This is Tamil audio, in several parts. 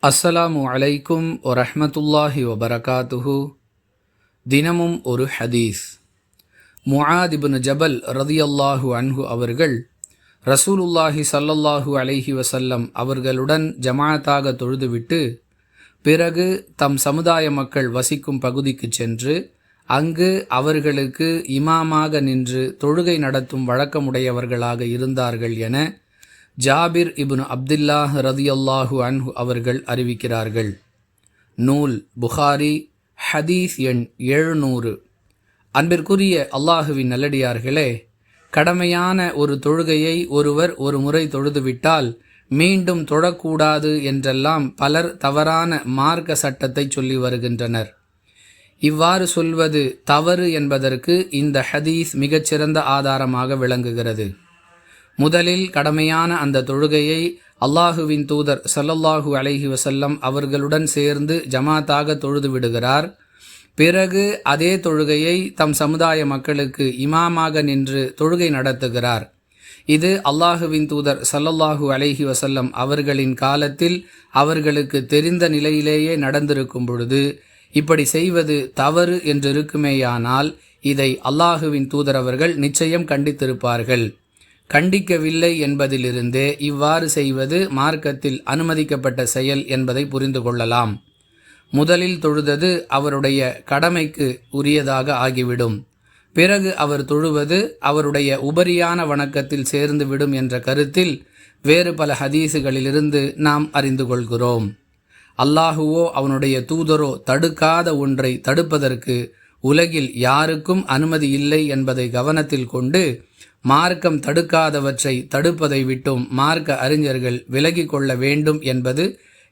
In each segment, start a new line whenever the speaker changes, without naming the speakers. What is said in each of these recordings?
அஸ்ஸலாமு அலைக்கும் வரஹ்மத்துல்லாஹி வபரகாத்துஹு. தினமும் ஒரு ஹதீஸ். முஆத் இப்னு ஜபல் ரதியல்லாஹு அன்ஹு அவர்கள் ரசூலுல்லாஹி ஸல்லல்லாஹு அலைஹி வஸல்லம் அவர்களுடன் ஜமாஅத்தாக தொழுதுவிட்டு பிறகு தம் சமுதாய மக்கள் வசிக்கும் பகுதிக்கு சென்று அங்கு அவர்களுக்கு இமாமாக நின்று தொழுகை நடத்தும் வழக்கமுடையவர்களாக இருந்தார்கள் என ஜாபிர் இப்னு அப்துல்லாஹ் ரதியல்லாஹு அன்ஹு அவர்கள் அறிவிக்கிறார்கள். நூல் புகாரி, ஹதீஸ் எண் 700. அன்பிற்குரிய அல்லாஹுவின் நல்லடியார்களே, கடமையான ஒரு தொழுகையை ஒருவர் ஒரு முறை தொழுதுவிட்டால் மீண்டும் தொழக்கூடாது என்றெல்லாம் பலர் தவறான மார்க்க சட்டத்தை சொல்லி வருகின்றனர். இவ்வாறு சொல்வது தவறு என்பதற்கு இந்த ஹதீஸ் மிகச்சிறந்த ஆதாரமாக விளங்குகிறது. முதலில் கடமையான அந்த தொழுகையை அல்லாஹுவின் தூதர் ஸல்லல்லாஹு அலைஹி வஸல்லம் அவர்களுடன் சேர்ந்து ஜமாத்தாக தொழுது விடுகிறார். பிறகு அதே தொழுகையை தம் சமுதாய மக்களுக்கு இமாமாக நின்று தொழுகை நடத்துகிறார். இது அல்லாஹுவின் தூதர் ஸல்லல்லாஹு அலைஹி வஸல்லம் அவர்களின் காலத்தில் அவர்களுக்கு தெரிந்த நிலையிலேயே நடந்திருக்கும் பொழுது இப்படி செய்வது தவறு என்றிருக்குமேயானால் இதை அல்லாஹுவின் தூதர் அவர்கள் நிச்சயம் கண்டித்திருப்பார்கள். கண்டிக்கவில்லை என்பதிலிருந்தே இவ்வாறு செய்வது மார்க்கத்தில் அனுமதிக்கப்பட்ட செயல் என்பதை புரிந்து கொள்ளலாம். முதலில் தொழுதது அவருடைய கடமைக்கு உரியதாக ஆகிவிடும். பிறகு அவர் தொழுவது அவருடைய உபரியான வணக்கத்தில் சேர்ந்து விடும் என்ற கருத்தில் வேறு பல ஹதீஸுகளிலிருந்து நாம் அறிந்து கொள்கிறோம். அல்லாஹுவோ அவனுடைய தூதரோ தடுக்காத ஒன்றை தடுப்பதற்கு உலகில் யாருக்கும் அனுமதி இல்லை என்பதை கவனத்தில் கொண்டு மார்க்கம் தடுக்காதவற்றை தடுப்பதை விட்டும் மார்க்க அறிஞர்கள் விலகி கொள்ள வேண்டும் என்பது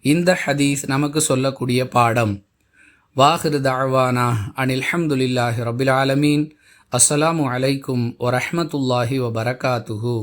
இந்த ஹதீஸ் நமக்கு சொல்லக்கூடிய பாடம். வாஹிரு தஅவானா அனில் ஹம்துலில்லாஹி ரப்பில் ஆலமீன். அஸ்ஸலாமு அலைக்கும் வரஹ்மத்துல்லாஹி வபரகாத்துஹு.